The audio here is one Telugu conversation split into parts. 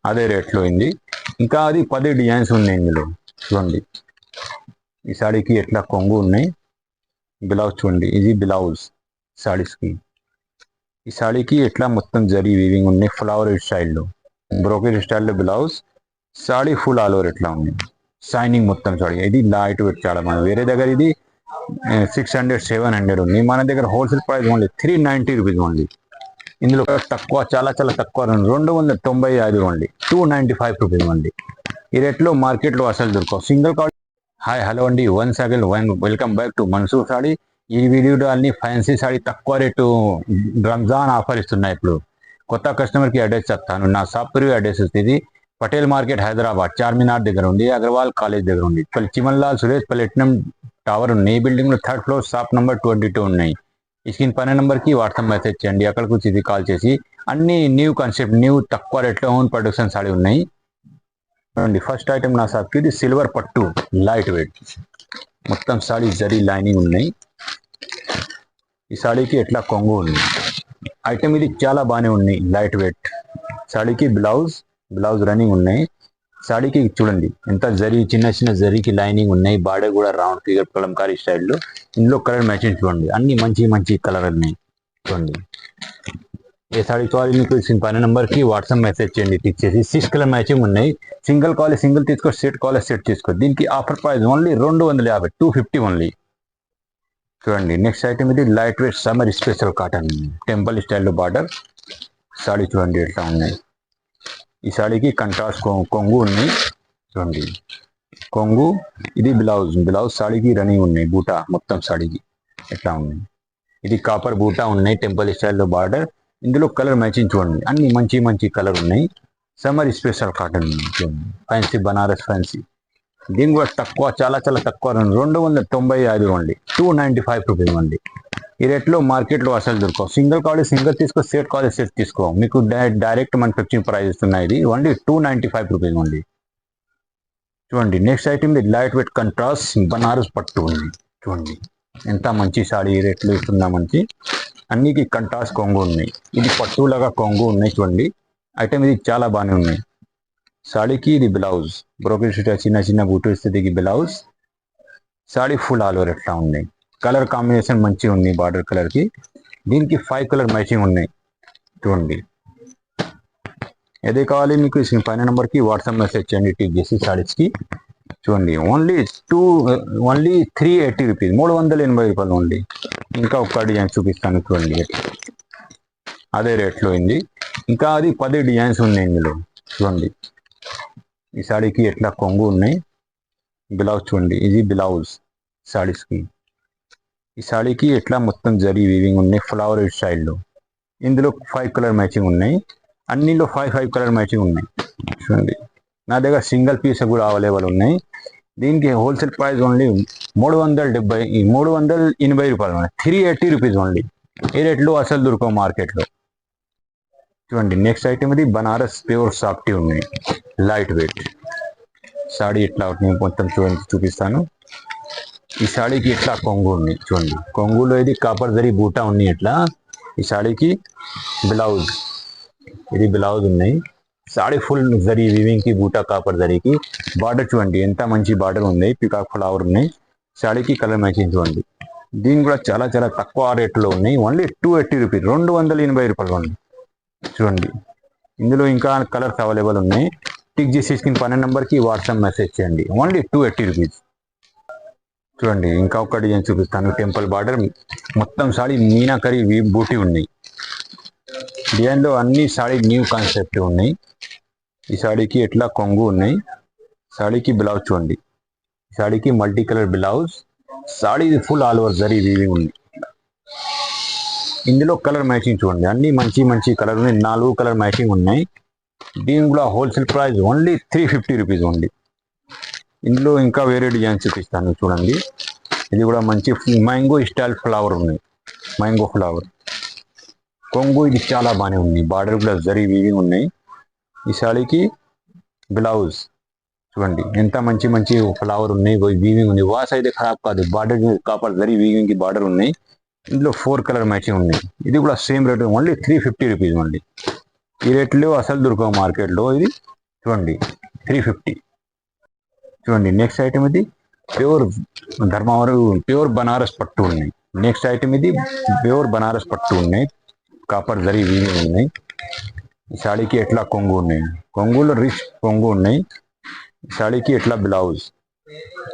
అదే రేట్లో ఉంది. ఇంకా అది 10 డిజైన్స్ ఉన్నాయి ఇందులో. చూడండి ఈ సాడీకి ఎట్లా కొంగు ఉన్నాయి. బ్లౌజ్ చూడండి, ఇది బ్లౌజ్ సాడీస్కి. ఈ సాడీకి ఎట్లా మొత్తం జరీ వీవింగ్ ఉన్నాయి, ఫ్లవర్ స్టైల్లో, బ్రోకెడ్ స్టైల్లో blouse. Sari full all over ఎట్లా ఉంది, షైనింగ్ మొత్తం సాడీ. ఇది లైట్ వెయిట్ చాలా. మన వేరే దగ్గర ఇది 600 700 ఉంది, మన దగ్గర wholesale price only 390 rupees only. ఇందులో తక్కువ, చాలా చాలా తక్కువ, 295 ఓన్లీ, 295 రూపీస్ ఓన్లీ. ఈ రేట్లో మార్కెట్లో అసలు దొరకవు. Single call. హాయ్ హలో అండి, once again welcome back to Mansoor saree. ఈ వీడియోలో అన్ని ఫ్యాన్సీ సాడీ తక్కువ రేటు రంజాన్ ఆఫర్ ఇస్తున్నాయి. ఇప్పుడు కొత్త కస్టమర్కి అడ్రస్ చెప్తాను. నా షాప్ పేరు అడ్రస్ ఇది పటేల్ మార్కెట్ హైదరాబాద్, చార్మినార్ దగ్గర ఉంది, అగర్వాల్ కాలేజ్ దగ్గర ఉంది. చిమన్లాల్ సురేష్ ప్లాటినం టవర్ ఉన్నాయి. ఈ బిల్డింగ్ లో 3rd ఫ్లోర్, షాప్ నెంబర్ 22 ఉన్నాయి. ఈ స్క్రీన్ పైన నెంబర్కి వాట్సాప్ మెసేజ్ చేయండి, అక్కడికి వచ్చి ఇది కాల్ చేసి. అన్ని న్యూ కాన్సెప్ట్, న్యూ తక్కువ రేట్లో ఓన్ ప్రొడక్షన్ సాడీ ఉన్నాయి. చూడండి ఫస్ట్ ఐటమ్ నా షాప్కి ఇది సిల్వర్ పట్టు లైట్ వెయిట్, మొత్తం సాడీ జరీ లైనింగ్ ఉన్నాయి. ఈ సాడీకి ఎట్లా కొంగు ఉంది. ఐటమ్ ఇది చాలా బాగానే ఉన్నాయి, లైట్ వెయిట్. సాడీకి బ్లౌజ్ రన్నింగ్ ఉన్నాయి. సాడీకి చూడండి ఎంత జరీ, చిన్న చిన్న జరీకి లైనింగ్ ఉన్నాయి. బార్డర్ కూడా రౌండ్ ఫిగర్ కలంకారీ స్టైల్లో. ఇందులో కలర్ మ్యాచింగ్ చూడండి, అన్ని మంచి మంచి కలర్ ఉన్నాయి. చూడండి ఏ సాడీ కావాలి మీకు పైన నెంబర్కి వాట్సాప్ మెసేజ్ చేయండి, టిక్ చేసి. 6 కలర్ మ్యాచింగ్ ఉన్నాయి. సింగిల్ కావాలి సింగిల్ తీసుకో, సెట్ కావాలి సెట్ తీసుకో. దీనికి ఆఫర్ ప్రైస్ ఓన్లీ 250, 250 ఓన్లీ. చూడండి నెక్స్ట్ ఐటమ్ ఇది light weight summer special cotton temple స్టైల్లో బార్డర్ సాడీ. చూడండి ఎట్లా ఉన్నాయి. ఈ సాడీకి కంట్రాస్ట్ కొంగు ఉన్నాయి. చూడండి కొంగు, ఇది బ్లౌజ్ సాడీకి రన్నింగ్ ఉన్నాయి. బూటా మొత్తం సాడీకి ఎట్లా ఉన్నాయి. ఇది కాపర్ బూటా ఉన్నాయి, టెంపుల్ స్టైల్లో బార్డర్. ఇందులో కలర్ మ్యాచింగ్ చూడండి, అన్ని మంచి మంచి కలర్ ఉన్నాయి. సమ్మర్ స్పెషల్ కాటన్ చూడండి, ఫ్యాన్సీ బనారస్ ఫ్యాన్సీ. దీని కూడా తక్కువ, చాలా చాలా తక్కువ, 295 ఓన్లీ, 295 రూపీస్ ఓన్లీ. ఈ రేట్లో మార్కెట్లో అసలు దొరకవు. సింగిల్ కావాలి సింగిల్ తీసుకో, సెట్ కావాలి సెట్ తీసుకో. మీకు డైరెక్ట్ మ్యానుఫ్యాక్చరింగ్ ప్రైస్ ఇస్తున్నాయి. ఇది ఓన్లీ 295 రూపీస్ ఓన్లీ. చూడండి నెక్స్ట్ ఐటమ్ ఇది లైట్ వెయిట్ కంట్రాస్ట్ బనారస్ పట్టు ఉంది. చూడండి ఎంత మంచి సాడీ, ఈ రేట్లో ఇస్తున్నా మంచి. అన్నికి కంట్రాస్ట్ కొంగు ఉన్నాయి. ఇది పట్టులాగా కొంగు ఉన్నాయి. చూడండి ఐటమ్ ఇది చాలా బాగానే ఉన్నాయి. సాడీకి ఇది బ్లౌజ్, బ్రోకెడ్ చిన్న చిన్న బూటు ఇస్తుంది blouse. Sari full all over ఎట్లా ఉన్నాయి. కలర్ కాంబినేషన్ మంచిగా ఉంది బార్డర్ కలర్కి. దీనికి 5 కలర్ మ్యాచింగ్ ఉన్నాయి. చూడండి ఏదే కావాలి మీకు పైన నెంబర్కి వాట్సాప్ మెసేజ్ చేయండి, టిక్ చేసి సాడీస్కి. చూడండి ఓన్లీ 380 రూపీస్, 380 రూపాయలు ఓన్లీ. ఇంకా ఒక్క డిజైన్ చూపిస్తాను చూడండి, అదే రేట్లో ఉంది. ఇంకా అది 10 డిజైన్స్ ఉన్నాయి ఇందులో. చూడండి ఈ సాడీకి ఎట్లా కొంగు ఉన్నాయి. బ్లౌజ్ చూడండి, ఇది బ్లౌజ్ సాడీస్కి. ఈ సాడీకి ఎట్లా మొత్తం జరీ వీవింగ్ ఉన్నాయి, ఫ్లవర్ స్టైల్లో. ఇందులో 5 కలర్ మ్యాచింగ్ ఉన్నాయి. అన్నిలో 5 కలర్ మ్యాచింగ్ ఉన్నాయి. చూడండి నా దగ్గర సింగిల్ పీస్ కూడా అవైలబుల్ ఉన్నాయి. దీనికి హోల్సేల్ ప్రైస్ ఓన్లీ 380 రూపాయలు, 380 రూపీస్ ఓన్లీ. ఈ రేట్లో అసలు దొరకవు మార్కెట్లో. చూడండి నెక్స్ట్ ఐటమ్ ఇది బనారస్ ప్యూర్ సాఫ్టీ ఉన్నాయి, లైట్ వెయిట్ సాడీ. ఇట్లా మొత్తం చూడండి చూపిస్తాను. ఈ సాడీకి ఇట్లా కొంగు ఉంది. చూడండి కొంగులో ఇది కాపర్ జరీ బూటా ఉన్నాయి ఇట్లా. ఈ సాడీకి బ్లౌజ్, ఇది బ్లౌజ్ ఉన్నాయి. సాడీ ఫుల్ జరీ వీవింగ్ కి బూటా కాపర్ జరీకి. బార్డర్ చూడండి ఎంత మంచి బార్డర్ ఉంది, పికాక్ ఫ్లవర్ ఉన్నాయి. సాడీకి కలర్ మ్యాచింగ్ చూడండి. దీని కూడా చాలా చాలా తక్కువ రేట్లో ఉన్నాయి. ఓన్లీ 280 రూపీస్, 280 రూపాయలు ఓన్లీ. చూడండి ఇందులో ఇంకా కలర్స్ అవైలబుల్ ఉన్నాయి. టిక్ చేసి స్క్రీన్ పైన నెంబర్కి వాట్సాప్ మెసేజ్ చేయండి. Only 280 rupees. చూడండి ఇంకా ఒక డిజైన్ చూపిస్తాను. టెంపుల్ బార్డర్ మొత్తం సాడీ మీనాకరీ బూటీ ఉన్నాయి. డిజైన్లో అన్ని సాడీ న్యూ కాన్సెప్ట్ ఉన్నాయి. ఈ సాడీకి ఎట్లా కొంగు ఉన్నాయి. సాడీకి బ్లౌజ్ చూడండి, సాడీకి multi colour blouse. Sari full all over zari weaving ఉంది. ఇందులో కలర్ మ్యాచింగ్ చూడండి, అన్ని మంచి మంచి కలర్ ఉన్నాయి. 4 కలర్ మ్యాచింగ్ ఉన్నాయి. దీని కూడా wholesale price only 350 rupees only. ఇందులో ఇంకా వేరే డిజైన్ చూపిస్తాను చూడండి. ఇది కూడా మంచి మ్యాంగో స్టైల్ ఫ్లవర్ ఉన్నాయి, మ్యాంగో ఫ్లవర్ కొంగు. ఇది చాలా బాగానే ఉంది. బార్డర్ కూడా జరీ వీవింగ్ ఉన్నాయి. ఈ సాడీకి బ్లౌజ్ చూడండి ఎంత మంచి మంచి ఫ్లవర్ ఉన్నాయి, వీవింగ్ ఉంది. వాస్ అయితే ఖరాబ్ కాదు. బార్డర్ కాపర్ జరీ వీవింగ్ కి బార్డర్ ఉన్నాయి. ఇందులో 4 కలర్ మ్యాచింగ్ ఉన్నాయి. ఇది కూడా same rate only 350 rupees only. ఈ రేట్లో అసలు దొరకవు మార్కెట్లో. ఇది చూడండి 350. చూడండి నెక్స్ట్ ఐటమ్ ఇది ప్యూర్ ధర్మవరం ప్యూర్ బనారస్ పట్టు ఉన్నాయి. నెక్స్ట్ ఐటమ్ ఇది ప్యూర్ బనారస్ పట్టు ఉన్నాయి, కాపర్ జరీ వీవి ఉన్నాయి. ఈ సాడీకి ఎట్లా కొంగు ఉన్నాయి, కొంగులో రిచ్ కొంగు ఉన్నాయి. సాడీకి ఎట్లా బ్లౌజ్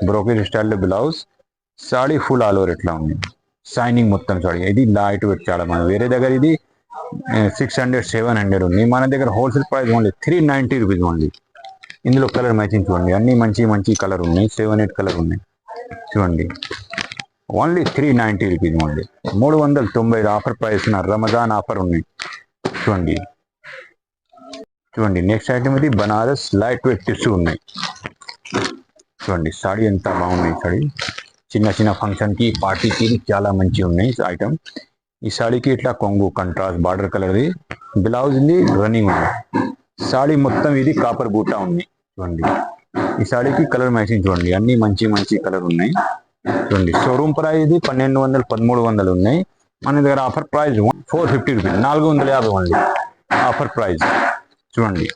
బ్రోకెట్ స్టైల్లో blouse, sari full all over ఎట్లా ఉంది, షైనింగ్ మొత్తం సాడీ. ఇది లైట్ వెయిట్ చాలా మంది వేరే దగ్గర ఇది 600 700 ఉంది, మన దగ్గర wholesale price only 390 rupees only. ఇందులో కలర్ మ్యాచింగ్ చూడండి, అన్ని మంచి మంచి కలర్ ఉన్నాయి, 7 8 కలర్ ఉన్నాయి. చూడండి only 390 rupees only, 390 offer price ఉన్న రమజాన్ ఆఫర్ ఉన్నాయి. చూడండి చూడండి నెక్స్ట్ ఐటమ్ ఇది బనారస్ లైట్ వెయిట్ టిష్యూ ఉన్నాయి. చూడండి సాడీ ఎంత బాగున్నాయి, సాడీ చిన్న చిన్న ఫంక్షన్కి పార్టీకి చాలా మంచి ఉన్నాయి ఐటమ్. ఈ సాడీకి ఇట్లా కొంగు కంట్రాస్ట్ బార్డర్ కలర్ది, బ్లౌజ్ ఇది రన్నింగ్ ఉంది. సాడీ మొత్తం ఇది కాపర్ బూటా ఉంది. చూడండి ఈ సాడీకి కలర్ మ్యాచింగ్ చూడండి, అన్ని మంచి మంచి కలర్ ఉన్నాయి. చూడండి షోరూమ్ ప్రైస్ ఇది 1200 1300 ఉన్నాయి, మన దగ్గర offer price 450 rupees, 450 only offer price. చూడండి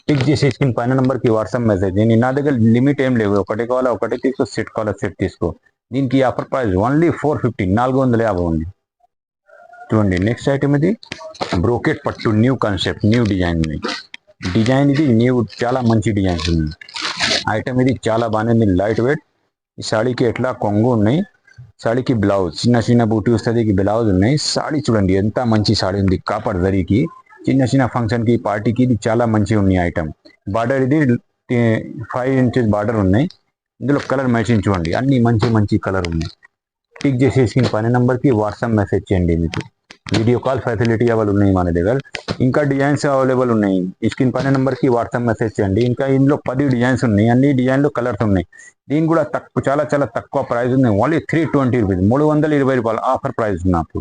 టిక్ చేసి స్క్రీన్ పైన నెంబర్కి వాట్సాప్ మెసేజ్. నేను నా దగ్గర లిమిట్ ఏం లేవు, ఒకటి కావాలా ఒకటి తీసుకో, సెట్ కావాలా సెట్ తీసుకో. దీనికి ఆఫర్ ప్రైస్ ఓన్లీ 450, 450 ఓన్లీ. చూడండి నెక్స్ట్ ఐటమ్ ఇది బ్రోకెట్ పట్టు న్యూ కాన్సెప్ట్ న్యూ డిజైన్ ఉంది. డిజైన్ ఇది న్యూ చాలా మంచి డిజైన్స్ ఉంది. ఐటమ్ ఇది చాలా బాగుంది, లైట్ వెయిట్. ఈ సాడీకి ఎట్లా కొంగు ఉన్నాయి, సాడీకి బ్లౌజ్ చిన్న చిన్న బూటీ వస్తుంది, బ్లౌజ్ ఉన్నాయి. సాడీ చూడండి ఎంత మంచి సాడీ ఉంది, కాపర్ జరీకి చిన్న చిన్న ఫంక్షన్కి పార్టీకి ఇది చాలా మంచి ఉన్నాయి ఐటమ్. బార్డర్ ఇది 5 ఇంచెస్ బార్డర్ ఉన్నాయి. ఇందులో కలర్ మ్యాచింగ్ చూడండి, అన్ని మంచి మంచి కలర్ ఉన్నాయి. టిక్ చేసి స్క్రీన్ పైన నెంబర్కి వాట్సాప్ మెసేజ్ చేయండి. మీకు వీడియో కాల్ ఫెసిలిటీ అవైలబుల్ ఉన్నాయి మన దగ్గర, ఇంకా డిజైన్స్ అవైలబుల్ ఉన్నాయి. ఈ స్క్రీన్ పైన నెంబర్కి వాట్సాప్ మెసేజ్ చేయండి. ఇంకా ఇందులో 10 డిజైన్స్ ఉన్నాయి, అన్ని డిజైన్లు కలర్స్ ఉన్నాయి. దీని కూడా తక్కువ చాలా చాలా తక్కువ ప్రైస్ ఉంది, ఓన్లీ 320 రూపీస్, 320 రూపాయలు ఆఫర్ ప్రైస్ ఉంది నాకు.